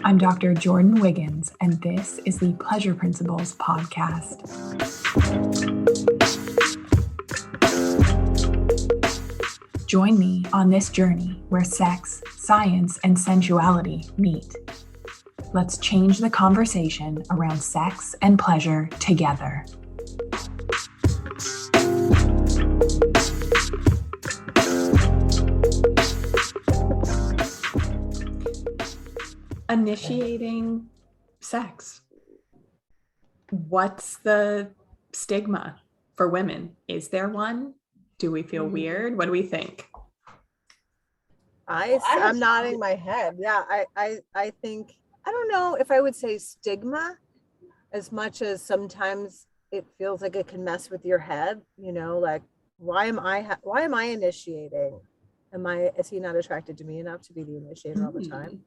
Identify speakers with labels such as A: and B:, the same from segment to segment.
A: I'm Dr. Jordin Wiggins, and this is the Pleasure Principles podcast. Join me on this journey where sex, science, and sensuality meet. Let's change the conversation around sex and pleasure together. Initiating sex. What's the stigma for women? Is there one? Do we feel weird? What do we think?
B: I'm nodding my head. Yeah, I think, I don't know if I would say stigma as much as sometimes it feels like it can mess with your head, you know, like why am I initiating? Is he not attracted to me enough to be the initiator all the time?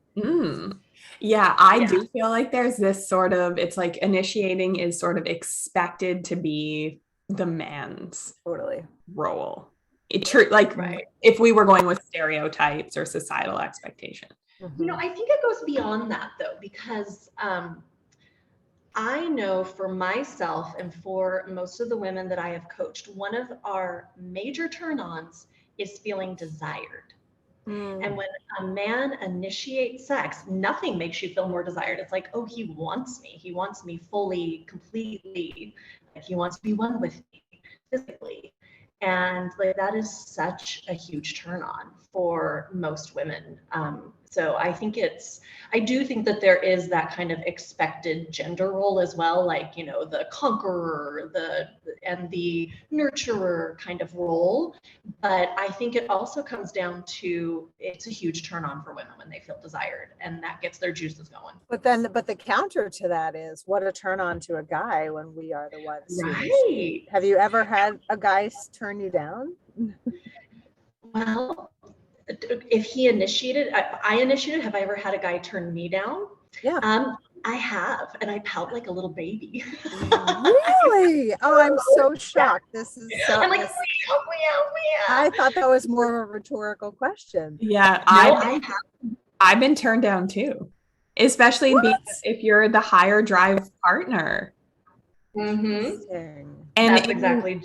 A: Yeah, I do feel like there's this sort of, it's like initiating is sort of expected to be the man's role. If we were going with stereotypes or societal expectation.
C: You know, I think it goes beyond that though, because I know for myself and for most of the women that I have coached, one of our major turn-ons is feeling desired. And when a man initiates sex, nothing makes you feel more desired. It's like, oh, he wants me. He wants me fully, completely. Like, he wants to be one with me physically. And like that is such a huge turn on for most women. So I do think that there is that kind of expected gender role as well, like, you know, the conqueror, and the nurturer kind of role. But I think it also comes down to, it's a huge turn on for women when they feel desired, and that gets their juices going.
B: But the counter to that is, what a turn on to a guy when we are the ones.
C: Right.
B: Have you ever had a guy turn you down?
C: Well, if he initiated, I initiated. Have I ever had a guy turn me down?
B: Yeah.
C: I have, and I pout like a little baby.
B: Really? Oh, I'm so shocked. This is so.
C: I'm like, meow.
B: I thought that was more of a rhetorical question.
A: Yeah, I've been turned down too, especially if you're the higher drive partner.
C: Mm-hmm. And that's exactly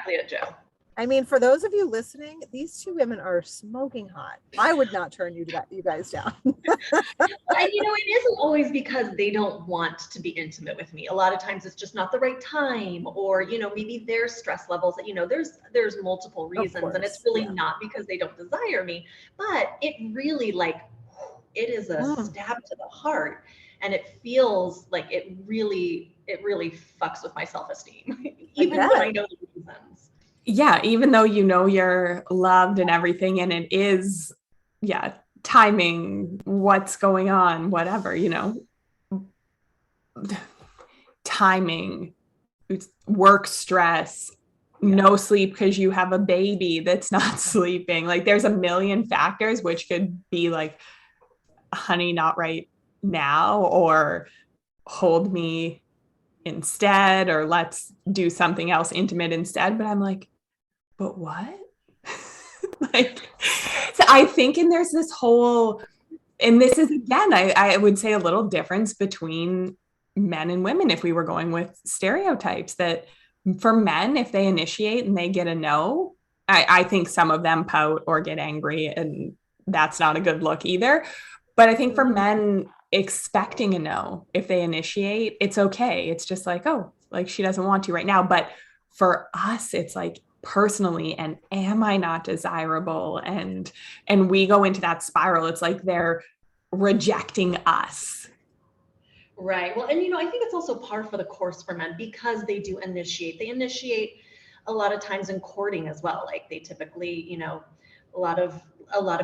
C: it, Joe.
B: I mean, for those of you listening, these two women are smoking hot. I would not turn you guys down.
C: And you know, it isn't always because they don't want to be intimate with me. A lot of times it's just not the right time, or, you know, maybe their stress levels, you know, there's multiple reasons, and it's really not because they don't desire me, but it really, it is a stab to the heart, and it feels like it really fucks with my self-esteem, even when I know the reasons.
A: Yeah, even though you know you're loved and everything, and it is, timing, what's going on, whatever, you know, timing, work stress, no sleep because you have a baby that's not sleeping. Like, there's a million factors which could be like, honey, not right now, or hold me instead, or let's do something else intimate instead. But I'm like, but what? So I think, and there's this whole, and this is, again, I would say a little difference between men and women if we were going with stereotypes, that for men, if they initiate and they get a no, I think some of them pout or get angry, and that's not a good look either. But I think for men, expecting a no, if they initiate, it's okay. It's just like, oh, like, she doesn't want to right now. But for us, it's like, personally, and am I not desirable? And we go into that spiral. It's like they're rejecting us.
C: Right. Well, and you know, I think it's also par for the course for men, because they do initiate. They initiate a lot of times in courting as well. Like, they typically, you know, a lot of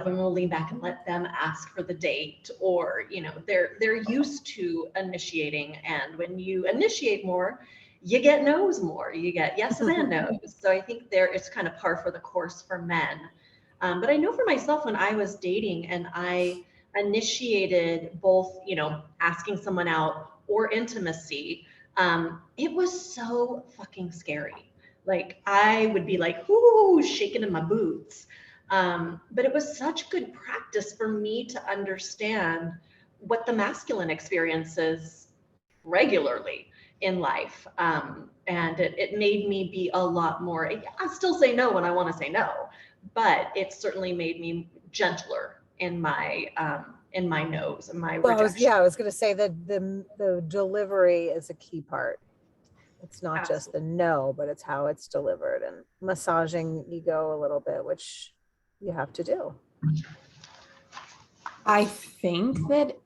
C: women will lean back and let them ask for the date, or, you know, they're used to initiating, and when you initiate more, you get no's more. You get yeses and no's. So I think it's kind of par for the course for men. But I know for myself, when I was dating and I initiated both, you know, asking someone out or intimacy, it was so fucking scary. Like, I would be like, ooh, shaking in my boots. But it was such good practice for me to understand what the masculine experiences regularly in life. And it made me be a lot more, I still say no when I want to say no, but it certainly made me gentler in my no's and my rejection.
B: I was going to say that the delivery is a key part. It's not
C: Absolutely.
B: just the no, but it's how it's delivered and massaging ego a little bit, which you have to do.
A: I think that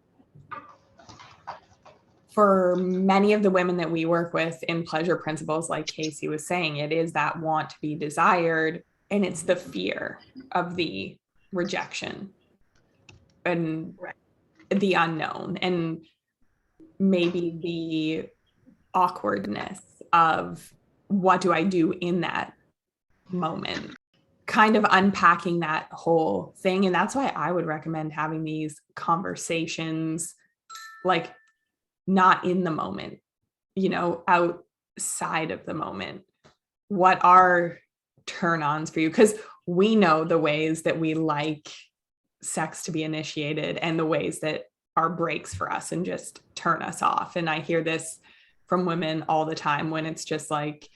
A: for many of the women that we work with in pleasure principles, like Kasey was saying, it is that want to be desired, and it's the fear of the rejection and the unknown, and maybe the awkwardness of what do I do in that moment, kind of unpacking that whole thing. And that's why I would recommend having these conversations, like not in the moment, outside of the moment. What are turn-ons for you? Because we know the ways that we like sex to be initiated and the ways that are breaks for us and just turn us off. And I hear this from women all the time when it's just like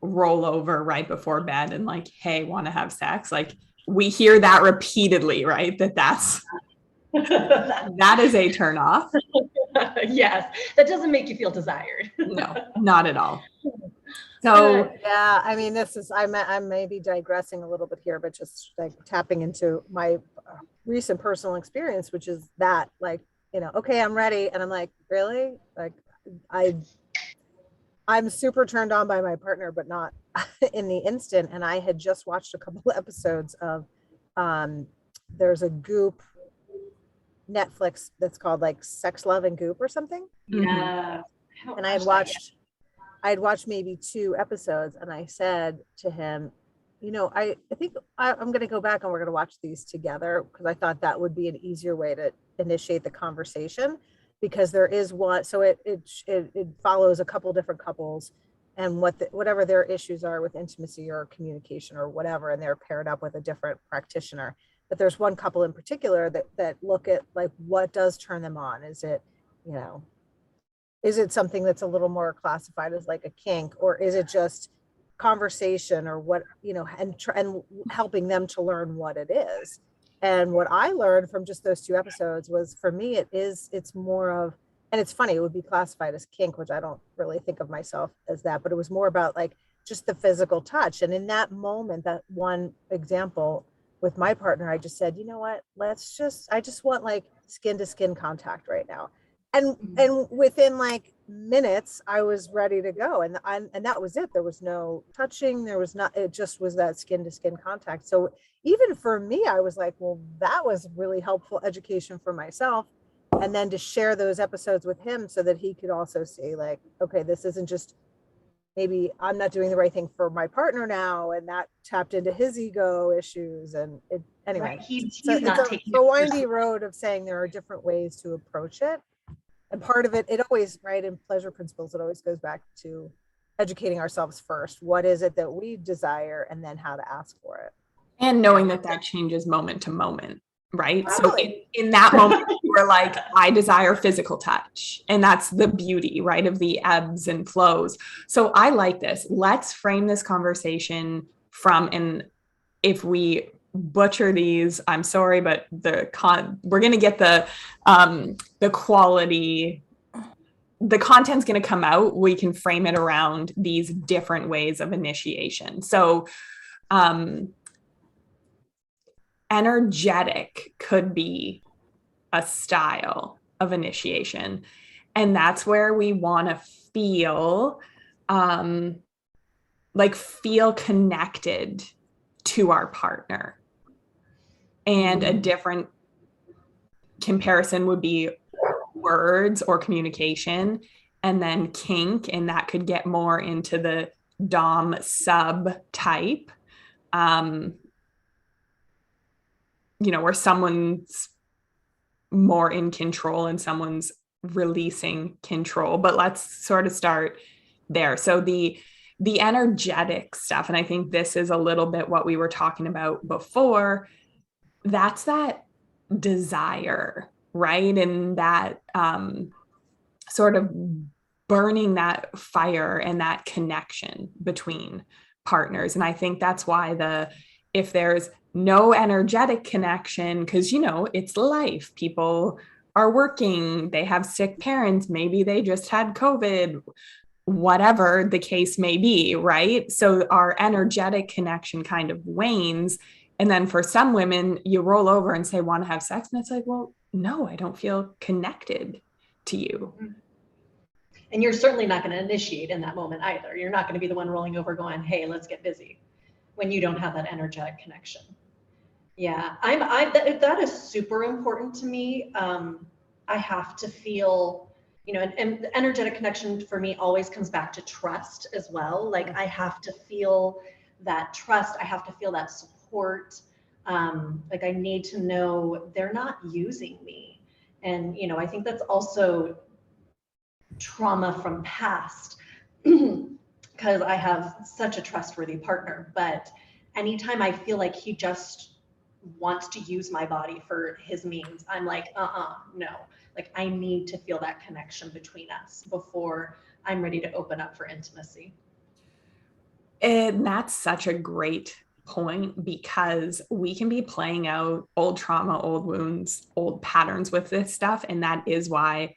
A: roll over right before bed and like, hey, want to have sex? Like, we hear that repeatedly, right? That's that is a turn off.
C: Yes, that doesn't make you feel desired.
A: No, not at all. So
B: yeah, I mean, I may be digressing a little bit here, but just like tapping into my recent personal experience, which is that, like, okay, I'm ready, and I'm like, really? Like, I'm super turned on by my partner, but not in the instant. And I had just watched a couple of episodes of there's a Goop Netflix that's called like Sex, Love, and Goop or something.
C: Yeah.
B: And I had watched maybe 2 episodes, and I said to him, I think I'm going to go back and we're going to watch these together, because I thought that would be an easier way to initiate the conversation, because there is one. So it follows a couple different couples and whatever their issues are with intimacy or communication or whatever, and they're paired up with a different practitioner. But there's one couple in particular that look at like, what does turn them on? Is it something that's a little more classified as like a kink, or is it just conversation, or what, and helping them to learn what it is. And what I learned from just those 2 episodes was, for me, it's more of, and it's funny, it would be classified as kink, which I don't really think of myself as that, but it was more about like just the physical touch. And in that moment, that one example with my partner, I just said, you know what, I just want like skin to skin contact right now. And within like minutes, I was ready to go. And that was it. There was no touching. It just was that skin to skin contact. So even for me, I was like, well, that was really helpful education for myself. And then to share those episodes with him so that he could also see like, okay, this isn't just, maybe I'm not doing the right thing for my partner now. And that tapped into his ego issues. And anyway,
C: he's
B: so
C: not
B: it's
C: taking
B: a windy road of saying there are different ways to approach it. And part of it always, right, in pleasure principles, it always goes back to educating ourselves first. What is it that we desire, and then how to ask for it.
A: And knowing that changes moment to moment, right? Totally. So in that moment, we're like, I desire physical touch. And that's the beauty, right, of the ebbs and flows. So I like this. Let's frame this conversation from, and if we butcher these, I'm sorry, but we're going to get the quality, the content's going to come out. We can frame it around these different ways of initiation. So energetic could be a style of initiation. And that's where we want to feel connected to our partner. And a different comparison would be words or communication, and then kink, and that could get more into the dom sub type, where someone's more in control and someone's releasing control. But let's sort of start there. So the energetic stuff, and I think this is a little bit what we were talking about before, that's that desire, right? And that sort of burning that fire and that connection between partners. And I think that's why if there's no energetic connection, because, you know, it's life, people are working, they have sick parents, maybe they just had COVID, whatever the case may be, right? So our energetic connection kind of wanes. And then for some women, you roll over and say, want to have sex? And it's like, well, no, I don't feel connected to you.
C: And you're certainly not going to initiate in that moment either. You're not going to be the one rolling over going, hey, let's get busy, when you don't have that energetic connection. Yeah, that is super important to me. I have to feel, you know, and the energetic connection for me always comes back to trust as well. Like I have to feel that trust. I have to feel that support. Like I need to know they're not using me. And, you know, I think that's also trauma from past because I have such a trustworthy partner. But anytime I feel like he just wants to use my body for his means, I'm like, no. Like I need to feel that connection between us before I'm ready to open up for intimacy.
A: And that's such a great point, because we can be playing out old trauma, old wounds, old patterns with this stuff. And that is why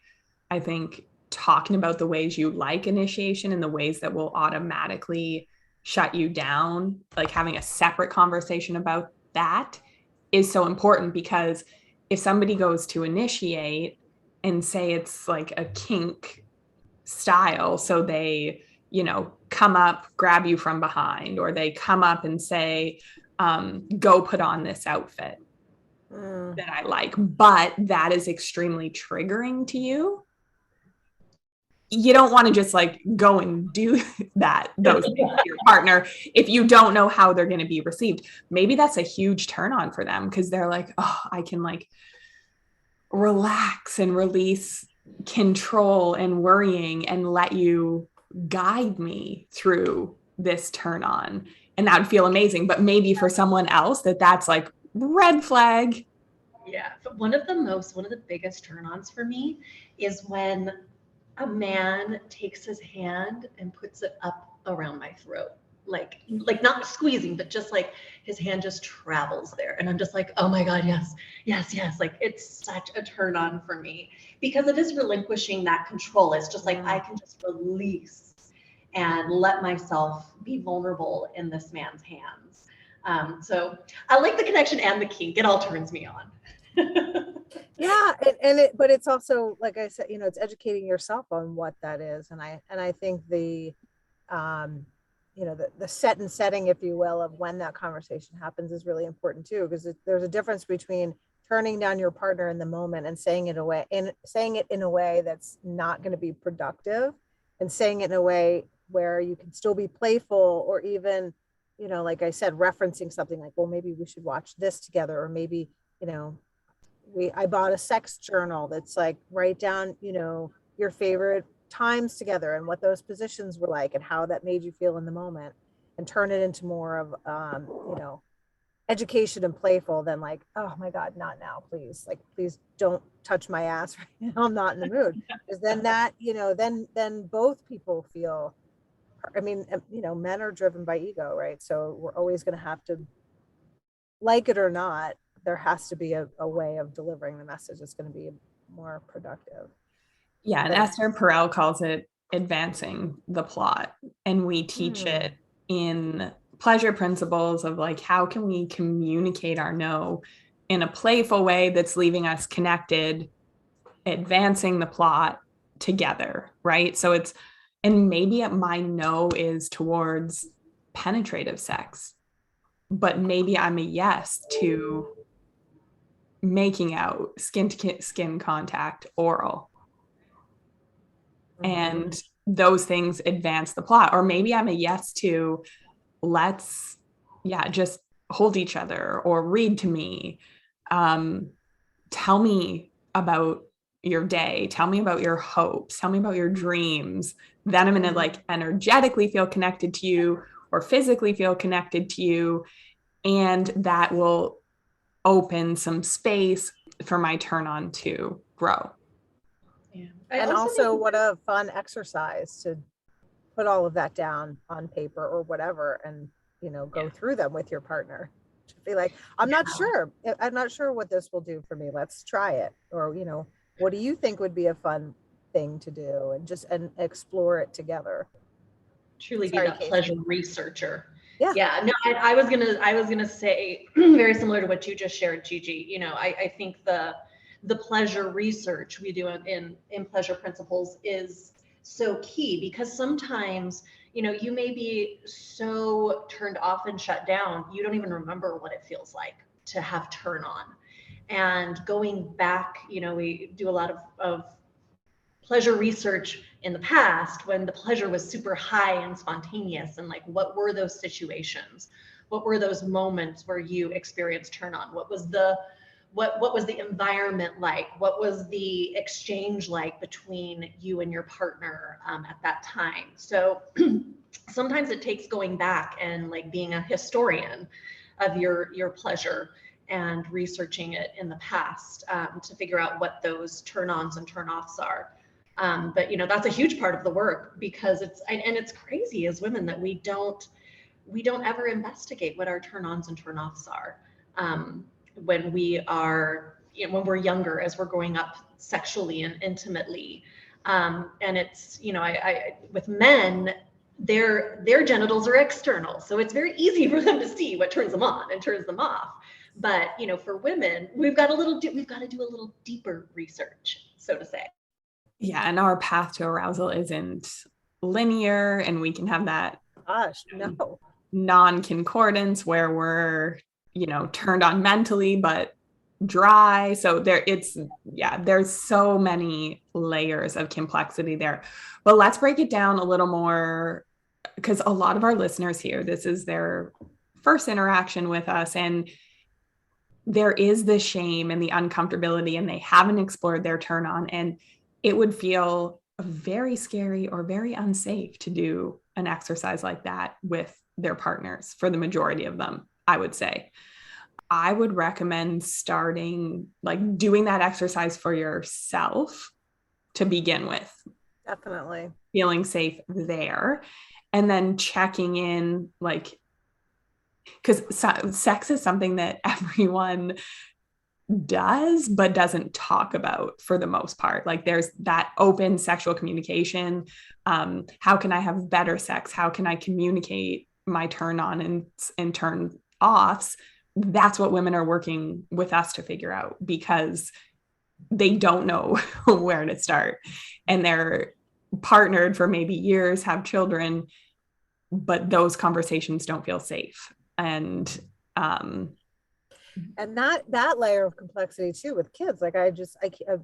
A: I think talking about the ways you like initiation and the ways that will automatically shut you down, like having a separate conversation about that is so important. Because if somebody goes to initiate and say it's like a kink style, so they, you know, come up, grab you from behind, or they come up and say, go put on this outfit that I like, but that is extremely triggering to you. You don't want to just like go and do those things to your partner if you don't know how they're going to be received. Maybe that's a huge turn on for them, because they're like, oh, I can like relax and release control and worrying and let you guide me through this turn on. And that would feel amazing. But maybe for someone else that's like red flag.
C: Yeah. But one of the biggest turn ons for me is when a man takes his hand and puts it up around my throat, like not squeezing, but just like his hand just travels there. And I'm just like, oh my God, yes. Like it's such a turn on for me, because it is relinquishing that control. It's just like, I can just release and let myself be vulnerable in this man's hands. So I like the connection and the kink. It all turns me on.
B: Yeah, but it's also, like I said, you know, it's educating yourself on what that is, and I think the you know, the setting, if you will, of when that conversation happens is really important too, because there's a difference between turning down your partner in the moment and saying it in a way that's not going to be productive, and saying it in a way where you can still be playful, or even, you know, like I said, referencing something like, well, maybe we should watch this together, or maybe, you know, I bought a sex journal that's like, write down, you know, your favorite times together and what those positions were like and how that made you feel in the moment, and turn it into more of, you know, education and playful than like, oh my God, not now, please. Like, please don't touch my ass right now. I'm not in the mood. Because then that, you know, then both people feel, I mean, you know, men are driven by ego, right? So we're always going to have to, like it or not, there has to be a way of delivering the message that's going to be more productive.
A: Yeah. And Esther Perel calls it advancing the plot. And we teach it in pleasure principles of like, how can we communicate our no in a playful way that's leaving us connected, advancing the plot together, right? So and maybe my no is towards penetrative sex, but maybe I'm a yes to making out, skin to skin contact, oral. And those things advance the plot. Or maybe I'm a yes to, let's, just hold each other or read to me. Tell me about your day. Tell me about your hopes. Tell me about your dreams. Then I'm going to like energetically feel connected to you, or physically feel connected to you. And that will open some space for my turn on to grow.
C: Yeah.
B: And also what a fun exercise to put all of that down on paper or whatever, and, go through them with your partner. To be like, I'm not sure what this will do for me. Let's try it. Or, what do you think would be a fun thing to do, and explore it together.
C: Truly
B: Sorry,
C: be that
B: Kasey.
C: pleasure researcher.
B: Yeah.
C: Yeah. No, I was gonna say very similar to what you just shared, Gigi. I think the pleasure research we do in pleasure principles is so key, because sometimes, you may be so turned off and shut down, you don't even remember what it feels like to have turn on. And going back, we do a lot of pleasure research in the past when the pleasure was super high and spontaneous, and like, what were those situations? What were those moments where you experienced turn on? What was the environment like? What was the exchange like between you and your partner at that time? So sometimes it takes going back and like being a historian of your pleasure and researching it in the past to figure out what those turn-ons and turn-offs are. But that's a huge part of the work, because it's crazy as women that we don't ever investigate what our turn-ons and turn-offs are when we are, when we're younger, as we're growing up sexually and intimately. And it's, I with men, their genitals are external, so it's very easy for them to see what turns them on and turns them off. But for women, we've got to do a little deeper research, so to say.
A: Yeah, and our path to arousal isn't linear, and we can have that non-concordance where we're, turned on mentally but dry. So there's so many layers of complexity there. But let's break it down a little more, because a lot of our listeners here, this is their first interaction with us, and there is the shame and the uncomfortability, and they haven't explored their turn on, and it would feel very scary or very unsafe to do an exercise like that with their partners for the majority of them, I would say. I would recommend starting, like, doing that exercise for yourself to begin with.
B: Definitely.
A: Feeling safe there. And then checking in, like, because sex is something that everyone does but doesn't talk about for the most part. Like, there's that open sexual communication. How can I have better sex? How can I communicate my turn on and turn offs? That's what women are working with us to figure out, because they don't know where to start, and they're partnered for maybe years, have children, but those conversations don't feel safe. And
B: that layer of complexity too with kids. Like, I'm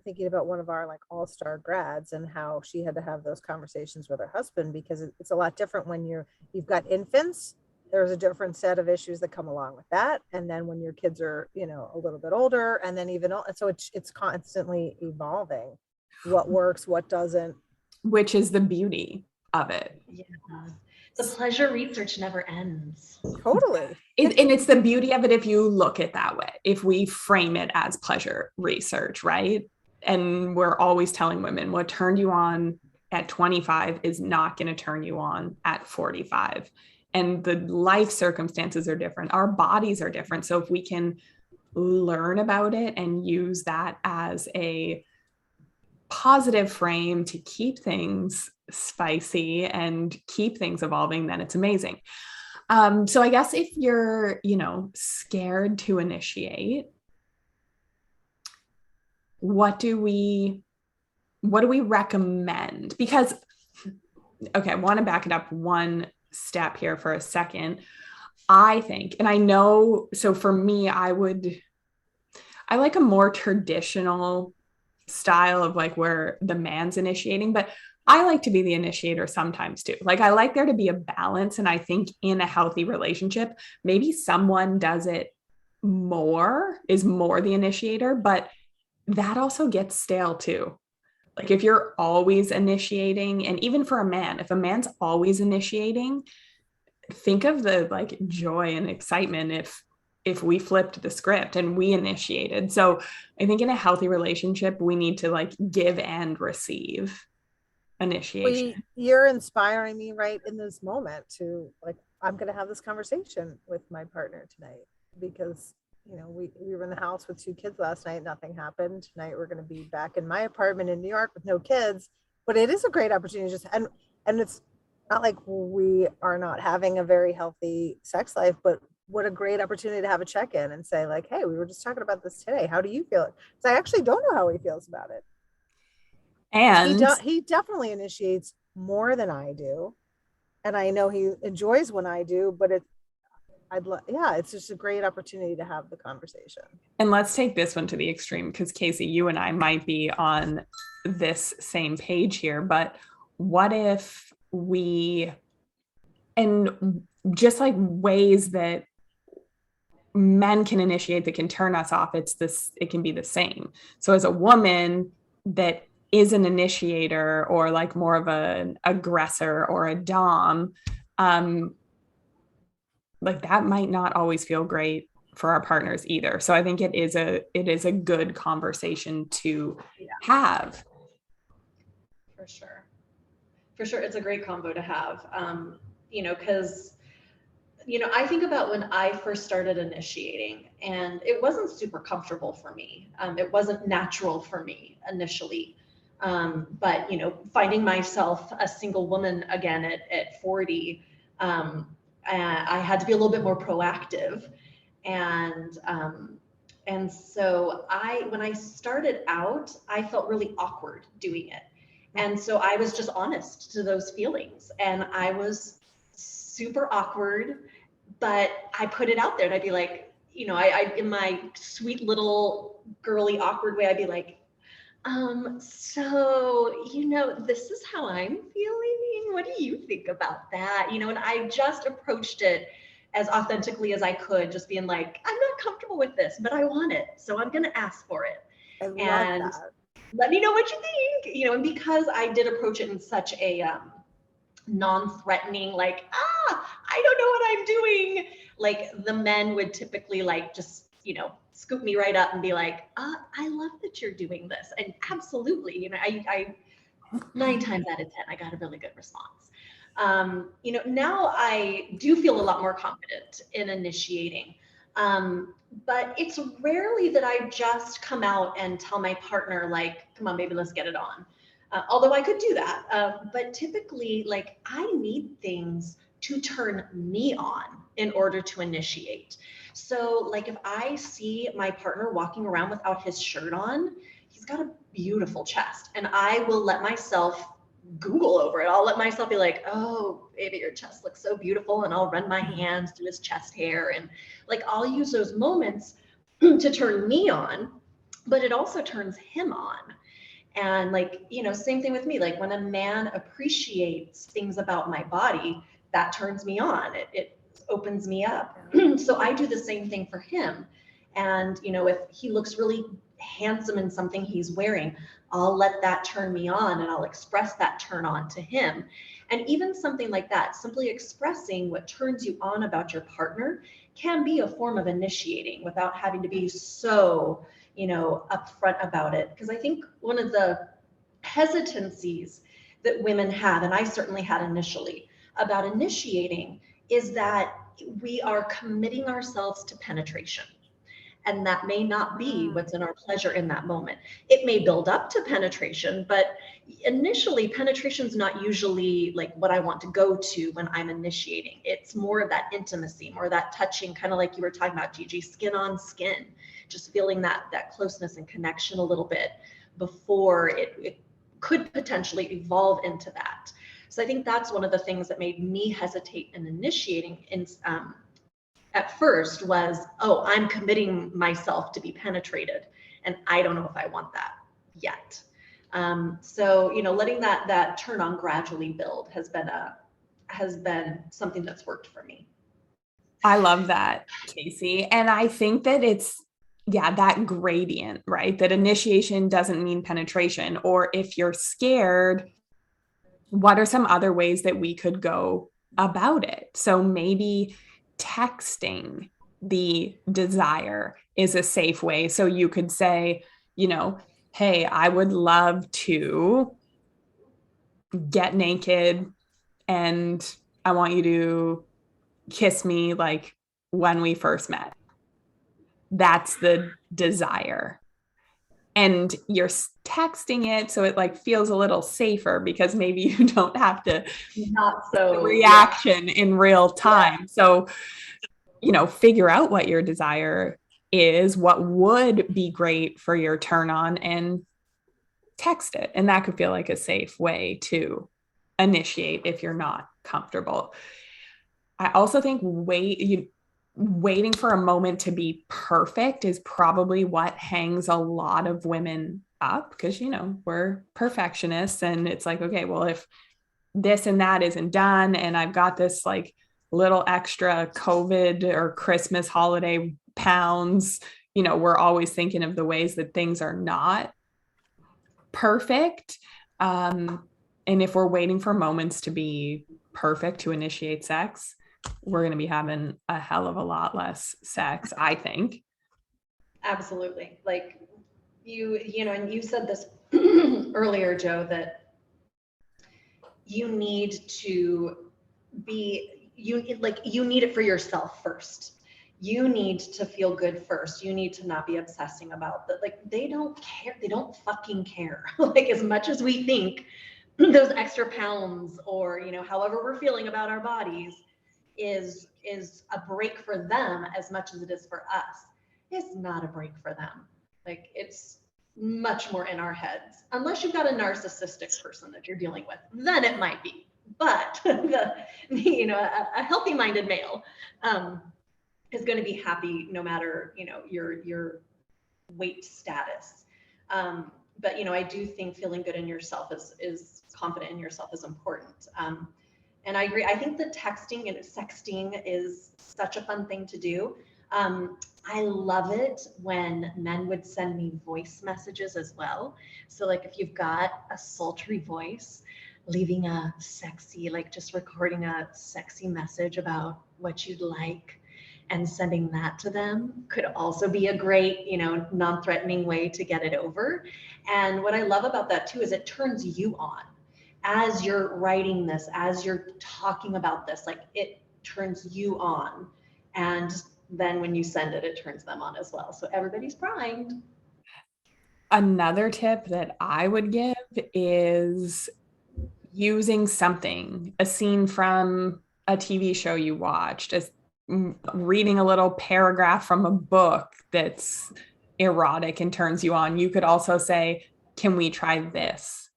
B: thinking about one of our like all-star grads, and how she had to have those conversations with her husband, because it's a lot different when you've got infants. There's a different set of issues that come along with that. And then when your kids are, a little bit older, and then so it's constantly evolving. What works, what doesn't.
A: Which is the beauty of it.
C: Yeah. The pleasure research never ends.
B: Totally.
A: And it's the beauty of it if you look at it that way, if we frame it as pleasure research, right? And we're always telling women what turned you on at 25 is not going to turn you on at 45. And the life circumstances are different. Our bodies are different. So if we can learn about it and use that as a positive frame to keep things spicy and keep things evolving, then it's amazing. So I guess if you're, scared to initiate, what do we recommend? Because, okay, I want to back it up one step here for a second. I think, and I know, so for me, I like a more traditional style of like where the man's initiating, but I like to be the initiator sometimes too. Like, I like there to be a balance. And I think in a healthy relationship, maybe someone does it is more the initiator, but that also gets stale too. Like, if you're always initiating, and even for a man, if a man's always initiating, think of the like joy and excitement if we flipped the script and we initiated. So I think in a healthy relationship, we need to like give and receive initiation.
B: You're inspiring me right in this moment to like, I'm going to have this conversation with my partner tonight because, you know, we were in the house with 2 kids last night. Nothing happened. Tonight we're going to be back in my apartment in New York with no kids, but it is a great opportunity just, and it's not like we are not having a very healthy sex life, but what a great opportunity to have a check-in and say like, hey, we were just talking about this today. How do you feel? Because I actually don't know how he feels about it.
A: And
B: he definitely initiates more than I do. And I know he enjoys when I do, but it's just a great opportunity to have the conversation.
A: and let's take this one to the extreme because Kasey, you and I might be on this same page here, but what if we, and just like ways that men can initiate that can turn us off, it can be the same. So as a woman that is an initiator or like more of an aggressor or a dom, like that might not always feel great for our partners either. So I think it is a good conversation to have.
C: For sure. It's a great combo to have. Because I think about when I first started initiating, and it wasn't super comfortable for me. It wasn't natural for me initially. But finding myself a single woman again at 40, I had to be a little bit more proactive. And so when I started out, I felt really awkward doing it. And so I was just honest to those feelings, and I was super awkward, but I put it out there, and I'd be like, I in my sweet little girly awkward way, I'd be like, so, this is how I'm feeling. What do you think about that? And I just approached it as authentically as I could, just being like, I'm not comfortable with this, but I want it. So I'm going to ask for it.
B: I love that.
C: Let me know what you think, and because I did approach it in such a non-threatening, like, I don't know what I'm doing. Like the men would typically like, just, scoop me right up and be like, I love that you're doing this. And absolutely, I 9 times out of 10, I got a really good response. Now I do feel a lot more confident in initiating. But it's rarely that I just come out and tell my partner, like, come on, baby, let's get it on. Although I could do that. But typically, like, I need things to turn me on in order to initiate. So, like, if I see my partner walking around without his shirt on, he's got a beautiful chest, and I will let myself Google over it. I'll let myself be like, oh, baby, your chest looks so beautiful. And I'll run my hands through his chest hair. And like, I'll use those moments to turn me on, but it also turns him on. And like, same thing with me. Like when a man appreciates things about my body, that turns me on. It opens me up. So I do the same thing for him. And, if he looks really handsome in something he's wearing, I'll let that turn me on, and I'll express that turn on to him. And even something like that, simply expressing what turns you on about your partner, can be a form of initiating without having to be so, upfront about it. Because I think one of the hesitancies that women have, and I certainly had initially, about initiating is that we are committing ourselves to penetration. And that may not be what's in our pleasure in that moment. It may build up to penetration, but initially penetration is not usually like what I want to go to when I'm initiating. It's more of that intimacy, more of that touching, kind of like you were talking about, GG, skin on skin, just feeling that closeness and connection a little bit before it could potentially evolve into that. So I think that's one of the things that made me hesitate in initiating at first was, I'm committing myself to be penetrated, and I don't know if I want that yet. So, letting that turn on gradually build has been something that's worked for me.
A: I love that, Kasey. And I think that it's, that gradient, right? That initiation doesn't mean penetration. Or if you're scared, what are some other ways that we could go about it? So maybe texting the desire is a safe way. So you could say, you know, hey, I would love to get naked and I want you to kiss me like when we first met. That's the desire. And you're texting it so it like feels a little safer because maybe you don't have to
C: not so
A: reaction in real time. Yeah. So, you know, figure out what your desire is, what would be great for your turn on, and text it. And that could feel like a safe way to initiate if you're not comfortable. I also think waiting for a moment to be perfect is probably what hangs a lot of women up, because, you know, we're perfectionists and it's like, okay, well, if this and that isn't done and I've got this like little extra COVID or Christmas holiday pounds, you know, we're always thinking of the ways that things are not perfect. And if we're waiting for moments to be perfect to initiate sex, we're going to be having a hell of a lot less sex, I think.
C: Absolutely. Like you know, and you said this earlier, Joe, that you need to be, you need it for yourself first. You need to feel good first. You need to not be obsessing about that. Like, they don't care. They don't fucking care. Like, as much as we think those extra pounds or, you know, however we're feeling about our bodies is a break for them as much as it is for us. It's not a break for them. Like, it's much more in our heads, unless you've got a narcissistic person that you're dealing with, then it might be. But you know, a healthy minded male is going to be happy no matter, you know, your weight status. But, you know, I do think feeling good in yourself is confident in yourself is important. And I agree. I think that texting and sexting is such a fun thing to do. I love it when men would send me voice messages as well. So like, if you've got a sultry voice, leaving a sexy, like just recording a sexy message about what you'd like and sending that to them could also be a great, you know, non-threatening way to get it over. And what I love about that too is it turns you on. As you're writing this, as you're talking about this, like, it turns you on. And then when you send it, it turns them on as well. So everybody's primed.
A: Another tip that I would give is using something, a scene from a TV show you watched, as reading a little paragraph from a book that's erotic and turns you on. You could also say, can we try this?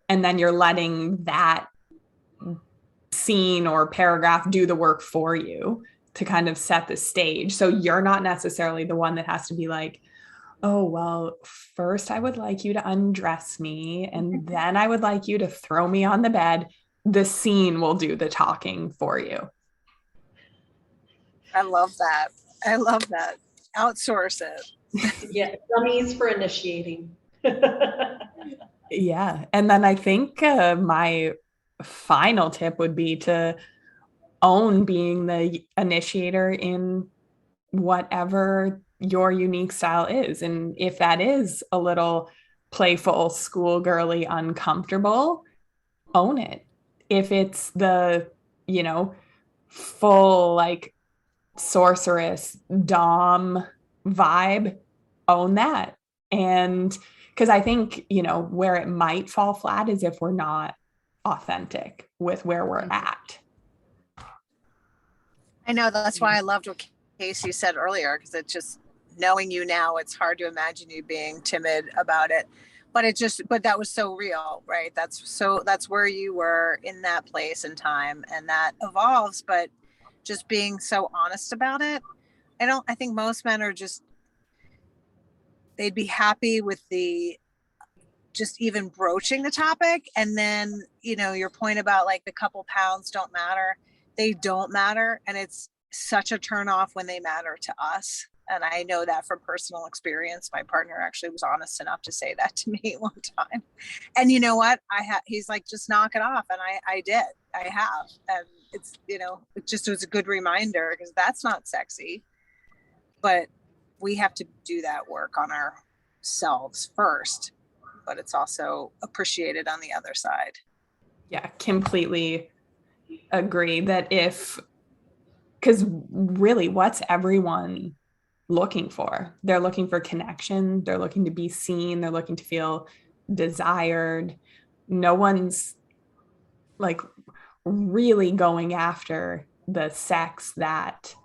A: And then you're letting that scene or paragraph do the work for you to kind of set the stage. So you're not necessarily the one that has to be like, oh, well, first I would like you to undress me and then I would like you to throw me on the bed. The scene will do the talking for you.
B: I love that. I love that. Outsource it.
C: Yeah, dummies for initiating.
A: Yeah. And then I think my final tip would be to own being the initiator in whatever your unique style is. And if that is a little playful, schoolgirly, uncomfortable, own it. If it's the, you know, full like sorceress dom vibe, own that. And because I think, you know, where it might fall flat is if we're not authentic with where we're at.
B: I know, that's why I loved what Kasey said earlier, because it's just, knowing you now, it's hard to imagine you being timid about it. But that was so real, right? That's where you were in that place and time, and that evolves. But just being so honest about it, I think most men are just, they'd be happy with the just even broaching the topic. And then, you know, your point about like the couple pounds don't matter. They don't matter. And it's such a turn off when they matter to us. And I know that from personal experience. My partner actually was honest enough to say that to me one time. And you know what? He's like, just knock it off. And I did. I have. And it's, you know, it just was a good reminder, because that's not sexy.
D: but we have to do that work on ourselves first, but it's also appreciated on the other side.
A: Yeah, completely agree that because really, what's everyone looking for? They're looking for connection. They're looking to be seen. They're looking to feel desired. No one's like really going after the sex that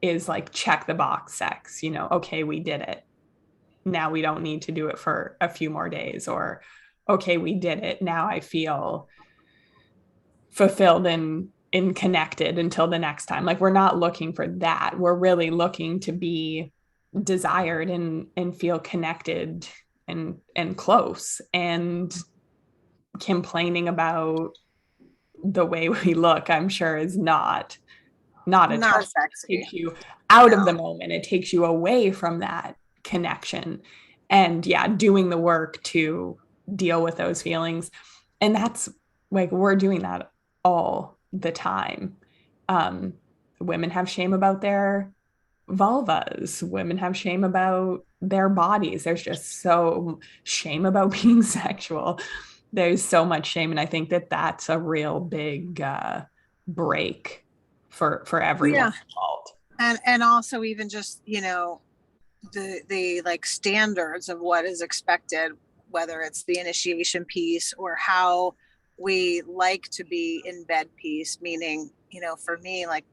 A: is like check the box sex, okay, we did it. Now we don't need to do it for a few more days, or okay, we did it. Now I feel fulfilled and connected until the next time. Like, we're not looking for that. We're really looking to be desired and feel connected and close. And complaining about the way we look, I'm sure, is not
D: sexy.
A: It takes you out of the moment. It takes you away from that connection. And yeah, doing the work to deal with those feelings. And that's like, we're doing that all the time. Women have shame about their vulvas. Women have shame about their bodies. There's just so shame about being sexual. There's so much shame. And I think that that's a real big break for everyone involved.
D: And also even just, the like standards of what is expected, whether it's the initiation piece or how we like to be in bed piece, meaning, for me, like,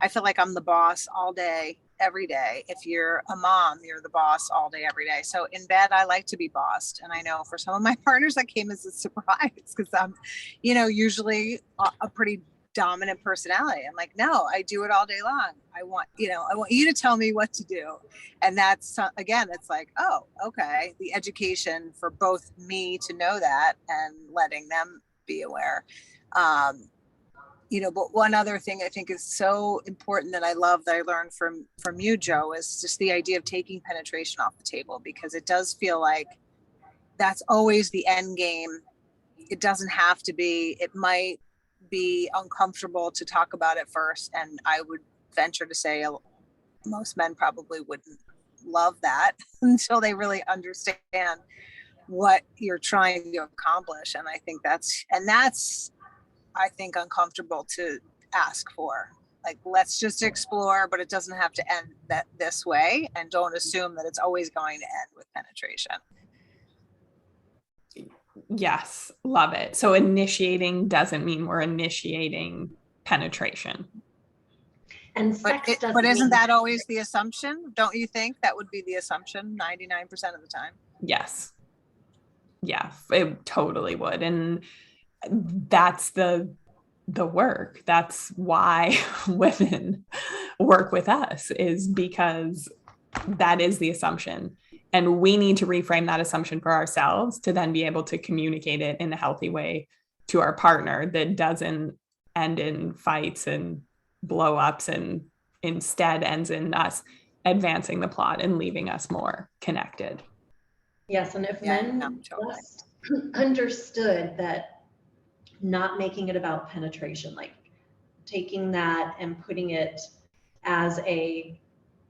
D: I feel like I'm the boss all day, every day. If you're a mom, you're the boss all day, every day. So in bed, I like to be bossed. And I know for some of my partners, that came as a surprise because I'm, usually a pretty dominant personality. I'm like, no, I do it all day long. I want you to tell me what to do. And that's, again, it's like, oh, okay. The education for both me to know that and letting them be aware. But one other thing I think is so important that I love that I learned from you, Joe, is just the idea of taking penetration off the table, because it does feel like that's always the end game. It doesn't have to be. It might be uncomfortable to talk about it first. And I would venture to say most men probably wouldn't love that until they really understand what you're trying to accomplish. And I think that's uncomfortable to ask for. Like, let's just explore, but it doesn't have to end this way. And don't assume that it's always going to end with penetration.
A: Yes, love it. So initiating doesn't mean we're initiating penetration.
C: And sex doesn't.
D: But isn't that always the assumption? Don't you think that would be the assumption 99% of the time?
A: Yes. Yeah, it totally would. And that's the work. That's why women work with us, is because that is the assumption. And we need to reframe that assumption for ourselves to then be able to communicate it in a healthy way to our partner that doesn't end in fights and blow ups, and instead ends in us advancing the plot and leaving us more connected.
C: Yes. And if men just understood that, not making it about penetration, like taking that and putting it as a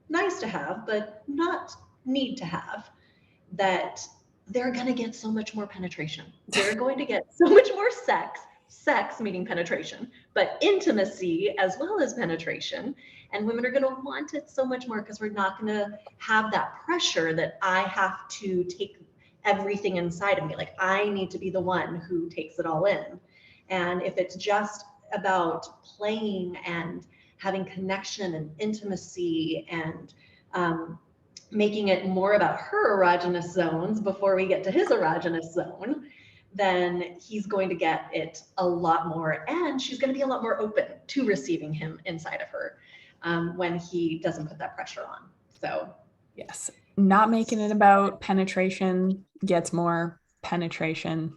C: nice to have, but not need to have, that they're going to get so much more penetration. They're going to get so much more sex meaning penetration, but intimacy as well as penetration. And women are going to want it so much more, because we're not going to have that pressure that I have to take everything inside of me. Like, I need to be the one who takes it all in. And if it's just about playing and having connection and intimacy and making it more about her erogenous zones before we get to his erogenous zone, then he's going to get it a lot more, and she's going to be a lot more open to receiving him inside of her when he doesn't put that pressure on. So
A: yes, not making it about penetration gets more penetration.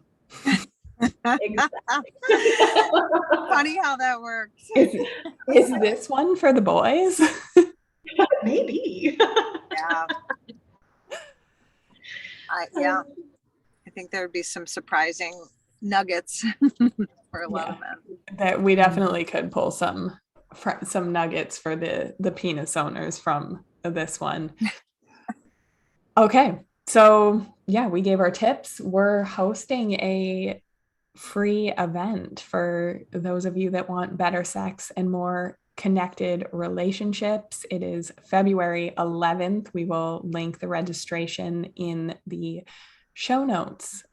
C: Exactly.
D: Funny how that works.
A: Is this one for the boys?
C: Maybe.
D: Yeah. I think there would be some surprising nuggets for a lot of men.
A: That we definitely could pull some nuggets for the penis owners from this one. Okay. So yeah, we gave our tips. We're hosting a free event for those of you that want better sex and more connected relationships. It is February 11th. We will link the registration in the show notes.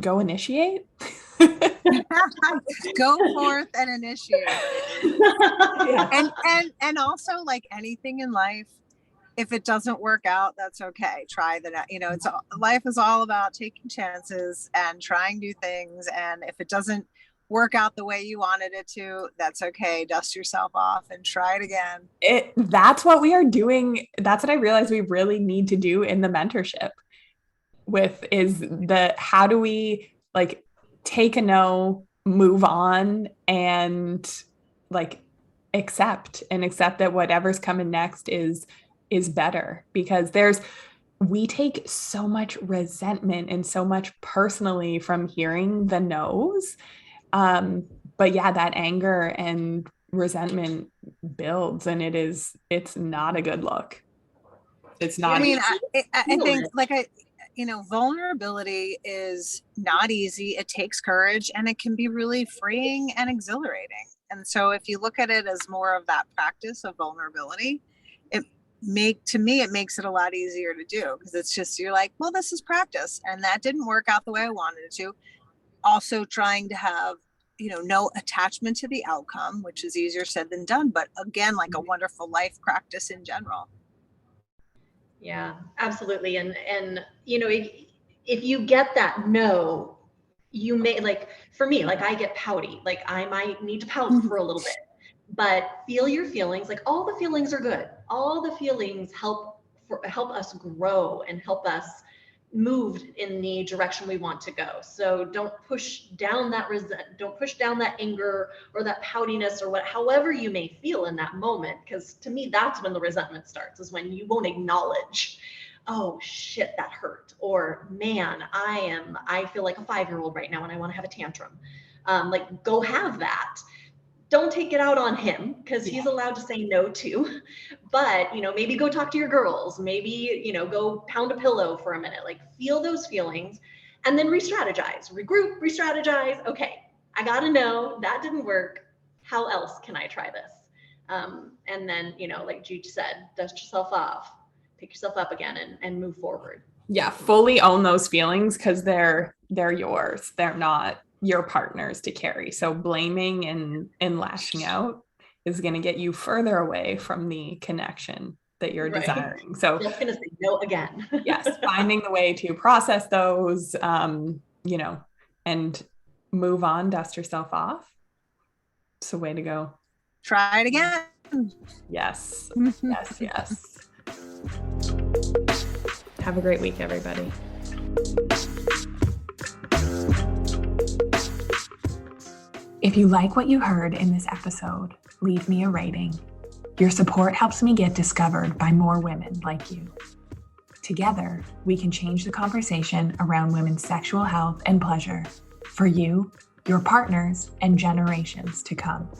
A: Go initiate.
D: Go forth and initiate.
A: Yeah.
D: And also, like anything in life, if it doesn't work out, that's okay. Try the, life is all about taking chances and trying new things. And if it doesn't work out the way you wanted it to, that's okay. Dust yourself off and try it again.
A: That's what we are doing. That's what I realized we really need to do in the mentorship with is how do we like take a no, move on, and like accept that whatever's coming next is better, because we take so much resentment and so much personally from hearing the no's. But yeah, that anger and resentment builds, and it's not a good look. It's not.
D: I mean, I think vulnerability is not easy. It takes courage, and it can be really freeing and exhilarating. And so if you look at it as more of that practice of vulnerability, it makes it a lot easier to do, because it's just, you're like, well, this is practice, and that didn't work out the way I wanted it to. Also trying to have, no attachment to the outcome, which is easier said than done, but again, like a wonderful life practice in general.
C: Yeah, absolutely. And if you get that no, you may, like, for me, like, I get pouty, like I might need to pout for a little bit, but feel your feelings. Like, all the feelings are good. All the feelings help us grow and help us move in the direction we want to go. So don't push down that don't push down that anger or that poutiness or however you may feel in that moment. Because to me, that's when the resentment starts, is when you won't acknowledge, oh shit, that hurt. Or man, I feel like a 5-year-old right now and I want to have a tantrum. Like, go have that. Don't take it out on him, because he's allowed to say no too. But, maybe go talk to your girls, maybe, go pound a pillow for a minute, like feel those feelings, and then regroup, re-strategize. Okay, I got to know that didn't work. How else can I try this? And then, like Jude said, dust yourself off, pick yourself up again and move forward. Yeah,
A: fully own those feelings, because they're yours. They're not your partner's to carry. So blaming and lashing out is going to get you further away from the connection that you're desiring. So
C: just going to say no again.
A: Yes, finding the way to process those, and move on, dust yourself off. It's a way to go.
D: Try it again.
A: Yes. Yes. Have a great week, everybody. If you like what you heard in this episode, leave me a rating. Your support helps me get discovered by more women like you. Together, we can change the conversation around women's sexual health and pleasure for you, your partners, and generations to come.